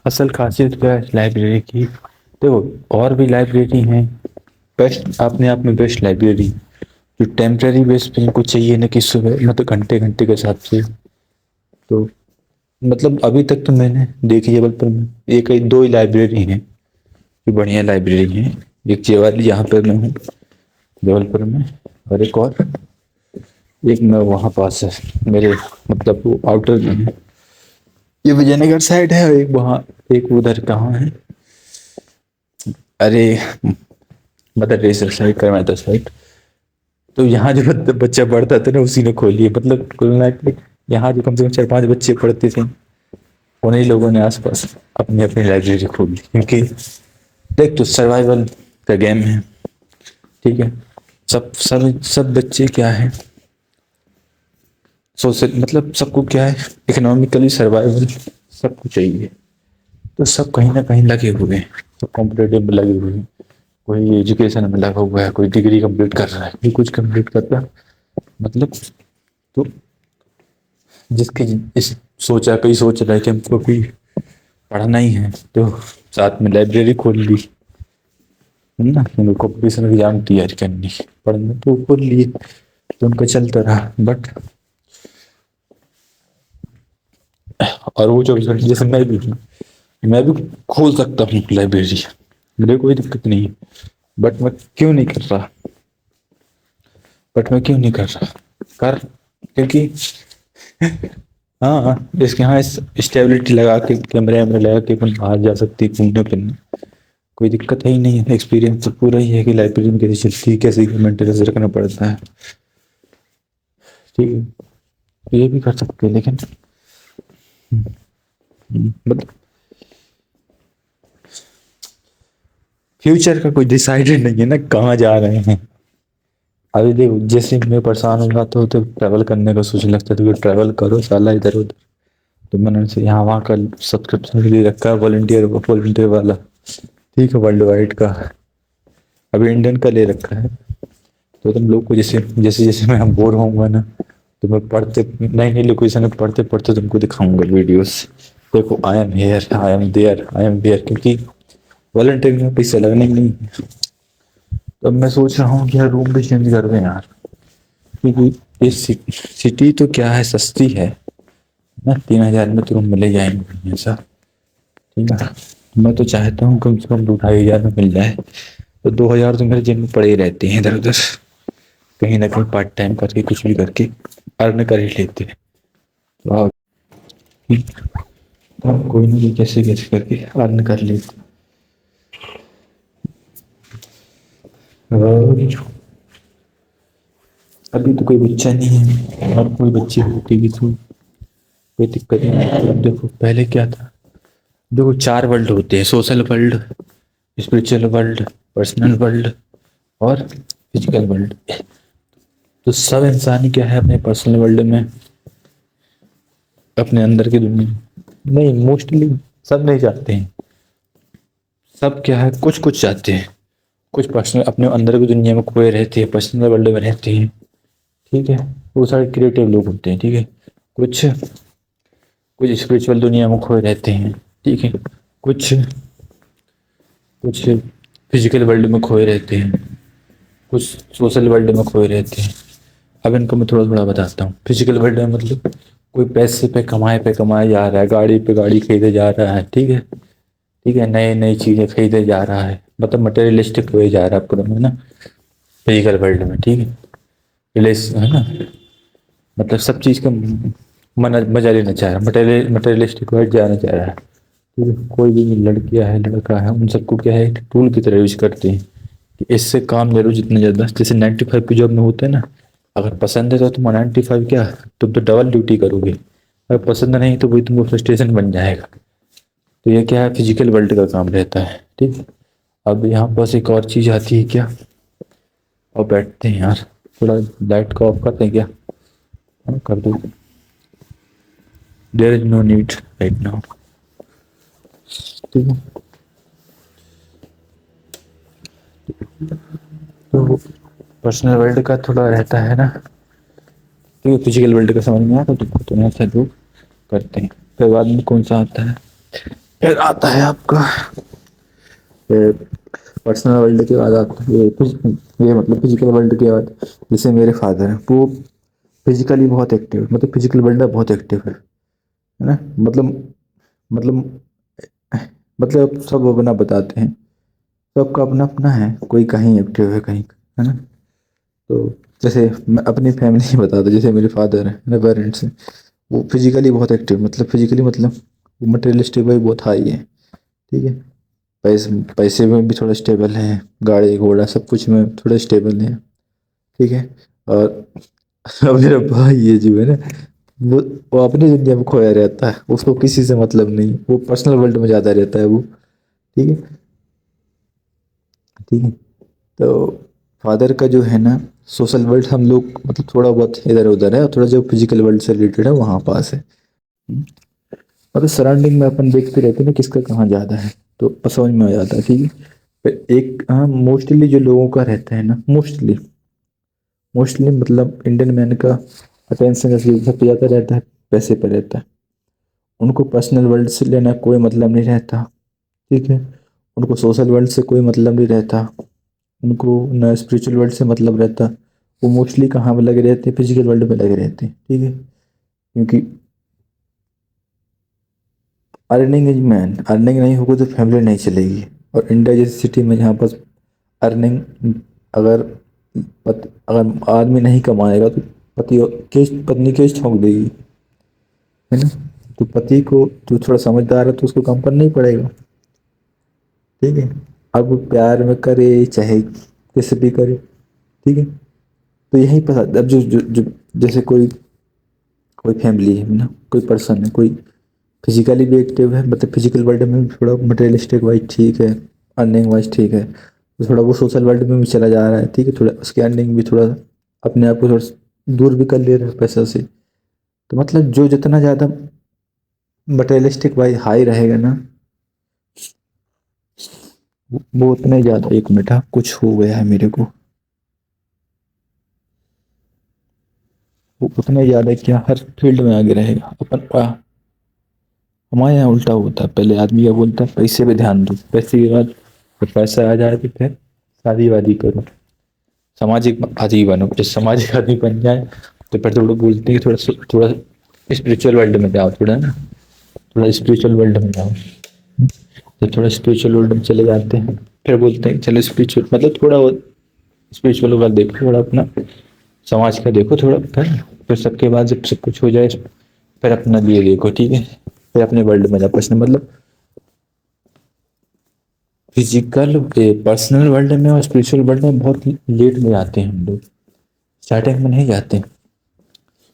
असल खासियत क्या है लाइब्रेरी की? देखो, और भी लाइब्रेरी हैं, बेस्ट अपने आप में बेस्ट लाइब्रेरी जो टेम्परेरी बेस पे इनको चाहिए ना कि सुबह मतलब घंटे घंटे के हिसाब से। तो मतलब अभी तक तो मैंने देखी जबलपुर में एक ही दो ही लाइब्रेरी हैं जो बढ़िया लाइब्रेरी हैं। एक ये वाली जहाँ पर मैं हूँ जबलपुर में, और एक और, एक मैं वहाँ पास है मेरे, मतलब वो आउटर में है, ये विजयनगर साइड है, और एक वहाँ, एक उधर कहाँ है, अरे मदर टेरेसा साइड, करमाता साइड। तो यहाँ जो बच्चा पढ़ता था ना उसी ने खोली है, मतलब कुल मिला के यहाँ जो कम से कम 4-5 बच्चे पढ़ते थे, उन्हीं लोगों ने आसपास अपनी अपनी लाइब्रेरी खोल ली। क्योंकि देख, तो सर्वाइवल का गेम है, ठीक है। सब बच्चे क्या है, सोशल मतलब सबको क्या है, इकोनॉमिकली सर्वाइवल सबको चाहिए। तो सब कहीं ना कहीं लगे हुए हैं, सब कॉम्पिटेटिव में लगे हुए हैं। कोई एजुकेशन में लगा हुआ है, कोई डिग्री कंप्लीट कर रहा है, कोई कुछ कंप्लीट कर रहा है, मतलब। तो जिसकी इस सोचा कहीं सोच रहा है कि हमको भी पढ़ना ही है, तो साथ में लाइब्रेरी खोल ली, है ना। उनको कंपटीशन एग्जाम तैयारी करनी, पढ़ना तो खोल लिए, तो उनका चलता रहा। बट और वो 24 घंटे, जैसे मैं भी खोल सकता हूँ लाइब्रेरी, मुझे कोई दिक्कत नहीं है। बट मैं क्यों नहीं कर रहा बट मैं क्यों नहीं कर रहा कर क्योंकि हाँ हाँ, इसके यहाँ स्टेबिलिटी लगा के, कैमरे वैमरे लगा के अपन बाहर जा सकती है घूमने फिरने, कोई दिक्कत है ही नहीं है। एक्सपीरियंस तो पूरा ही है कि लाइब्रेरी में कैसे चलती है, कैसे मेंटेनेंस रखना पड़ता है, ठीक है। तो ये भी कर सकते हैं, लेकिन मतलब फ्यूचर का कोई डिसाइडेड नहीं है ना, कहाँ जा रहे हैं। अभी देखो, जैसे मैं परेशान हो जाता हूँ तो ट्रैवल करने का सोचने लगता है, तो ट्रैवल करो साला इधर उधर। तो मैंने से यहाँ वहाँ का सब्सक्रिप्शन के लिए रखा है, वॉलंटियर वॉलंटियर वाला, ठीक है, वर्ल्ड वाइड का। अभी इंडियन का ले रखा है। तो तुम लोग को जैसे जैसे जैसे मैं बोर होऊंगा ना, तो मैं पढ़ते नई नई लोकेशन में पढ़ते पढ़ते तुमको दिखाऊंगा वीडियोस। देखो, I am here, I am there, I am there, क्योंकि वॉलंटियर में पैसे लगने ही नहीं है। तो अब मैं सोच रहा हूँ कि यार रूम भी चेंज कर दें यार, क्योंकि ये सिटी तो क्या है, सस्ती है ना, 3,000 में तो रूम मिले जाएंगे बढ़िया सा, ठीक है। मैं तो चाहता हूँ कम से कम 2-2,500 में मिल जाए। तो 2,000 तो मेरे जेब में पड़े ही रहते हैं इधर उधर, कहीं ना कहीं पार्ट टाइम करके कुछ भी करके अर्न कर ही लेते हैं। तो हम कोई ना कोई कैसे कैसे करके अर्न कर लेते हैं। और अभी तो कोई बच्चा नहीं है, और कोई बच्चे होती भी तो कोई दिक्कत नहीं है। अब देखो पहले क्या था, देखो 4 वर्ल्ड होते हैं, social world, spiritual world, personal world और फिजिकल वर्ल्ड। तो सब इंसान ही क्या है, अपने पर्सनल वर्ल्ड में, अपने अंदर की दुनिया, नहीं मोस्टली सब नहीं चाहते हैं। सब क्या है, कुछ कुछ चाहते हैं, कुछ पर्सनल अपने अंदर की दुनिया में खोए रहते हैं, पर्सनल वर्ल्ड में रहते हैं, ठीक है। वो सारे क्रिएटिव लोग होते हैं, ठीक है। कुछ कुछ स्पिरिचुअल दुनिया में खोए रहते हैं, ठीक है। कुछ कुछ फिजिकल वर्ल्ड में खोए रहते हैं, कुछ सोशल वर्ल्ड में खोए रहते हैं। अब इनको मैं थोड़ा थोड़ा बताता हूँ। फिजिकल वर्ल्ड में मतलब कोई पैसे पे कमाए जा रहा है, गाड़ी पे गाड़ी खरीदे जा रहा है, ठीक है, ठीक है, नई नई चीज़ें खरीदे जा रहा है, मतलब मटेरियलिस्टिक हुए जा रहा है पूरा में ना, फिजिकल वर्ल्ड में, ठीक है। रिलेस है ना, मतलब सब चीज़ का मजा लेना चाह रहा है, मटेरियलिस्टिक वर्ल्ड जाना चाह रहा है, ठीक है। कोई भी लड़कियां है लड़का है, उन सबको क्या है, टूल की तरह यूज करते हैं कि इससे काम ले लो जितना ज़्यादा। जैसे 9 to 5 की जॉब में होते हैं ना, अगर पसंद है तो तुम 9 to 5 क्या, तुम तो डबल ड्यूटी करोगे, अगर पसंद नहीं तो वही तुमको फ्रस्ट्रेशन बन जाएगा। तो ये क्या है, फिजिकल वर्ल्ड का काम रहता है, ठीक है। अब यहाँ पास एक और चीज़ आती है क्या, और बैठते हैं यार, थोड़ा लाइट को ऑफ करते हैं क्या, हाँ, कर दो। There is no need right now, ठीक है। तो पर्सनल वर्ल्ड का थोड़ा रहता है ना, ठीक है। फिजिकल वर्ल्ड का समझ में आता तो थोड़ा सा लोग करते हैं। फिर बाद में कौन सा आता है, फिर आता है आपका पर्सनल वर्ल्ड के बाद आता है ये मतलब फिजिकल वर्ल्ड के बाद। जैसे मेरे फादर हैं, वो फिजिकली बहुत एक्टिव, मतलब फिजिकल वर्ल्ड में बहुत एक्टिव है ना। मतलब मतलब सब अपना बताते हैं, सबका अपना अपना है, कोई कहीं एक्टिव है कहीं, है ना। तो जैसे मैं अपनी फैमिली ही बताता हूँ, जैसे मेरे फादर हैं, मेरे पेरेंट्स हैं, वो फिजिकली बहुत एक्टिव, मतलब फिजिकली मतलब वो मटेरियलिस्टिक भाई बहुत हाई है, ठीक है। पैसे पैसे में भी थोड़ा स्टेबल है, गाड़ी घोड़ा सब कुछ में थोड़ा स्टेबल है, ठीक है। और अब मेरा भाई ये जो है ना, वो वो अपनी दुनिया में खोया रहता है, उसको किसी से मतलब नहीं, वो पर्सनल वर्ल्ड में ज़्यादा रहता है वो, ठीक है। ठीक है। तो फादर का जो है ना, सोशल वर्ल्ड हम लोग मतलब थोड़ा बहुत इधर उधर है, और थोड़ा जो फिजिकल वर्ल्ड से रिलेटेड है वहाँ पास है। मतलब सराउंडिंग में अपन देखते रहते हैं ना किसका कहाँ ज़्यादा है, तो समझ में आ जाता है, ठीक है। फिर एक हाँ, मोस्टली जो लोगों का रहता है ना, मोस्टली मोस्टली मतलब इंडियन मैन का अटेंशन सबसे ज़्यादा रहता है पैसे पे रहता है। उनको पर्सनल वर्ल्ड से लेना कोई मतलब नहीं रहता, ठीक है। उनको सोशल वर्ल्ड से कोई मतलब नहीं रहता, उनको ना स्पिरिचुअल वर्ल्ड से मतलब रहता। वो मोस्टली कहाँ पे लगे रहते हैं, फिजिकल वर्ल्ड में लगे रहते हैं, ठीक है। क्योंकि अर्निंग इज मैन, अर्निंग नहीं होगी तो फैमिली नहीं चलेगी। और इंडिया जैसी सिटी में जहाँ पर अर्निंग, अगर अगर आदमी नहीं कमाएगा तो पति केस पत्नी केस ठोक देगी, है ना। तो पति को जो थोड़ा समझदार है तो उसको काम करना ही पड़ेगा, ठीक है। अब वो प्यार में करे चाहे किसी भी करे, ठीक है। तो यही पता अब जो जैसे कोई कोई फैमिली है ना, कोई पर्सन है, कोई फिजिकली भी एक्टिव है, मतलब फिजिकल वर्ल्ड में भी थोड़ा मटेरियलिस्टिक वाइज ठीक है, अर्निंग वाइज ठीक है, तो थोड़ा वो सोशल वर्ल्ड में भी चला जा रहा है, ठीक है। थोड़ा उसकी अर्निंग भी थोड़ा अपने आप को थोड़ा दूर भी कर ले रहा है पैसा से। तो मतलब जो जितना ज़्यादा मटेरियलिस्टिक वाइज हाई रहेगा ना, वो उतना ही ज़्यादा, एक मिनट हाँ, कुछ हो गया है मेरे को, वो उतना ही ज़्यादा क्या हर फील्ड में आगे रहेगा। हमारे यहाँ उल्टा होता है, पहले आदमी क्या बोलता है, पैसे पे ध्यान दो, पैसे के बाद जब पैसा आ जाए तो फिर शादी वादी करो, सामाजिक आदमी बनो। जब सामाजिक आदमी बन जाए तो फिर थोड़ा बोलते हैं कि थोड़ा थोड़ा स्पिरिचुअल वर्ल्ड में जाओ, थोड़ा ना, थोड़ा स्पिरिचुअल वर्ल्ड में जाओ। जब थोड़ा स्पिरिचुअल वर्ल्ड में चले जाते हैं फिर बोलते हैं चलो स्पिरिचुअल, मतलब थोड़ा स्पिरिचुअल का देखो, थोड़ा अपना समाज का देखो थोड़ा, फिर सबके बाद जब सब कुछ हो जाए फिर अपना लिए देखो, ठीक है। फिर अपने वर्ल्ड में जाओ पर्सनल, मतलब फिजिकल पर्सनल वर्ल्ड में और स्पिरिचुअल वर्ल्ड में बहुत लेट में आते हैं हम लोग, स्टार्टिंग में नहीं जाते।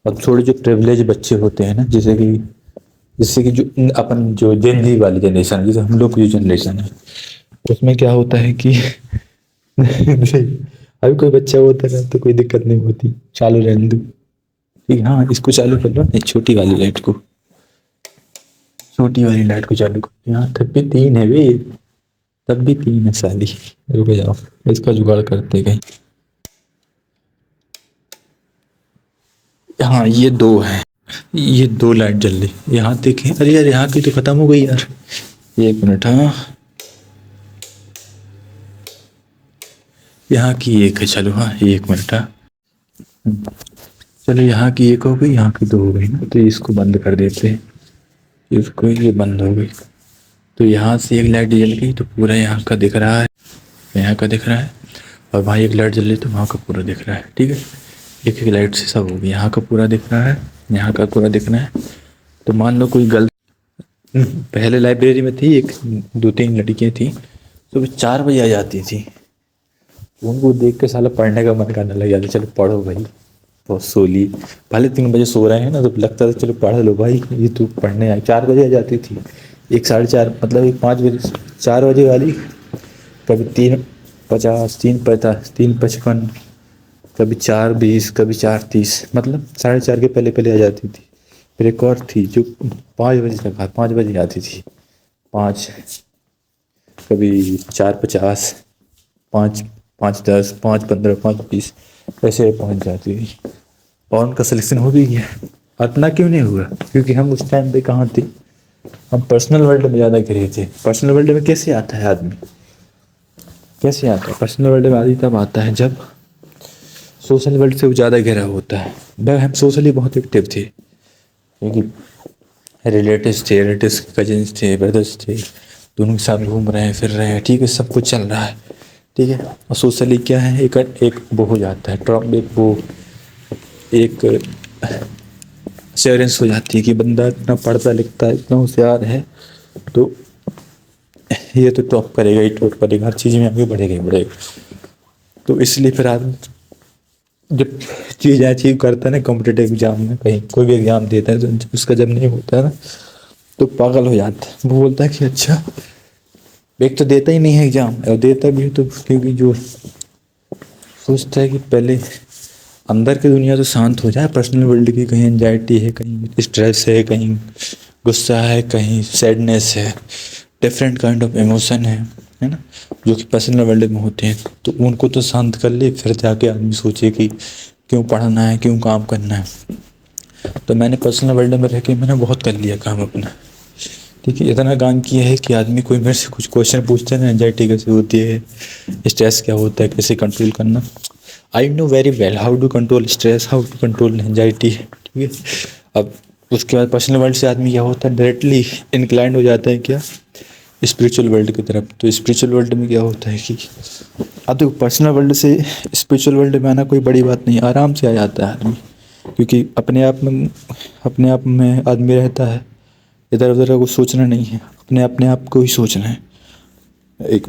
और थोड़े जो प्रिविलेज बच्चे होते हैं ना, जैसे कि जो अपन जो जेन जी वाली जनरेशन, जैसे हम लोग की जो जनरेशन है, उसमें क्या होता है कि अभी कोई बच्चा होता है ना तो कोई दिक्कत नहीं होती, चालू रहने दो, ठीक है। हाँ, इसको चालू कर लो, नहीं छोटी वाली लाइट को, छोटी वाली लाइट को चालू करो। यहाँ तक भी तीन है भी, तब भी तीन है साली। रुक जाओ, इसका जुगाड़ करते कहीं। हाँ ये दो है, ये दो लाइट जल रही, यहाँ देखें, अरे यार यहाँ की तो खत्म हो गई यार, एक मिनट हाँ, यहाँ की एक है, चलो हाँ एक मिनट हाँ। चलो यहाँ की एक हो गई, यहाँ की दो हो गई ना, तो इसको बंद कर देते हैं, इसको, ये बंद हो गई। तो यहाँ से एक लाइट जल गई तो पूरा यहाँ का दिख रहा है, यहाँ का दिख रहा है। और वहाँ एक लाइट जल रही तो वहाँ का पूरा दिख रहा है, ठीक है। एक एक लाइट से सब हो गई, यहाँ का पूरा दिख रहा है, यहाँ का पूरा दिख रहा है। तो मान लो कोई गर्ल पहले लाइब्रेरी में थी, एक दो तीन लड़कियाँ थी, सुबह 4 बजे आ जाती थी, उनको देख के साला पढ़ने का मन करने लग जाता, चलो पढ़ो भाई, बहुत सो ली, भले 3 बजे सो रहे हैं ना, तो लगता था चलो पढ़ लो भाई, ये तू पढ़ने आए। 4 बजे आ जाती थी, एक 4:30 मतलब एक 5 बजे, 4 बजे वाली, कभी 3:50, 3:50, 3:55, कभी 4:20, कभी 4:30, मतलब 4:30 के पहले पहले आ जाती थी। फिर एक और थी जो 5 बजे तक, 5 बजे आती थी, 5, कभी 4:50, 5, 5:10, 5:15, 5:20, ऐसे पहुंच जाती थी। और उनका सिलेक्शन हो भी गया, अपना क्यों नहीं हुआ, क्योंकि हम उस टाइम पे कहाँ थे, हम पर्सनल वर्ल्ड में ज़्यादा घिरे थे। पर्सनल वर्ल्ड में कैसे आता है आदमी, कैसे आता है पर्सनल वर्ल्ड में? आदमी तब आता है जब सोशल वर्ल्ड से वो ज़्यादा घिरा होता है। भाई हम सोशली बहुत एक्टिव थे, क्योंकि रिलेटिव्स के कजिन्स थे, ब्रदर्स थे, दोनों के साथ घूम रहे हैं, फिर रहे हैं, ठीक है, सब कुछ चल रहा है, ठीक है। और सोशली क्या है, एक वो हो जाता है ट्रॉम, एक अश्योरेंस हो जाती है कि बंदा इतना पढ़ता लिखता है, इतना होशियार है, तो ये तो टॉप करेगा ही, टॉप करेगा, हर चीज़ में आगे बढ़ेगा ही बढ़ेगा। तो इसलिए फिर आदमी जब चीज़ें अचीव करता है ना कॉम्पिटेटिव एग्जाम में, कहीं कोई भी एग्जाम देता है, तो उसका जब नहीं होता है ना, तो पागल हो जाता है। वो बोलता है कि अच्छा, एक तो देता ही नहीं है एग्जाम, और देता भी है तो क्योंकि जो सोचता है कि पहले अंदर की दुनिया तो शांत हो जाए, पर्सनल वर्ल्ड की कहीं एंजाइटी है, कहीं स्ट्रेस है, कहीं गुस्सा है, कहीं सैडनेस है, डिफरेंट काइंड ऑफ इमोशन है ना, जो कि पर्सनल वर्ल्ड में होते हैं। तो उनको तो शांत कर ले, फिर जाके आदमी सोचे कि क्यों पढ़ना है, क्यों काम करना है। तो मैंने पर्सनल वर्ल्ड में रह के मैंने बहुत कर लिया काम अपना, ठीक है। इतना काम किया है कि आदमी कोई मेरे से कुछ क्वेश्चन पूछता है ना, एंजाइटी कैसे होती है, स्ट्रेस क्या होता है, कैसे कंट्रोल करना, I know very well how to control stress, how to control anxiety, ठीक है। अब उसके बाद पर्सनल वर्ल्ड से आदमी क्या होता है, डायरेक्टली इंक्लाइंड हो जाता है क्या, स्पिरिचुअल वर्ल्ड की तरफ। तो स्पिरिचुअल वर्ल्ड में क्या होता है कि अब देखो, पर्सनल वर्ल्ड से स्पिरिचुअल वर्ल्ड में आना कोई बड़ी बात नहीं, आराम से आ जाता है आदमी, क्योंकि अपने आप में आदमी रहता है, इधर उधर का कुछ सोचना नहीं है, अपने अपने आप को ही सोचना है। एक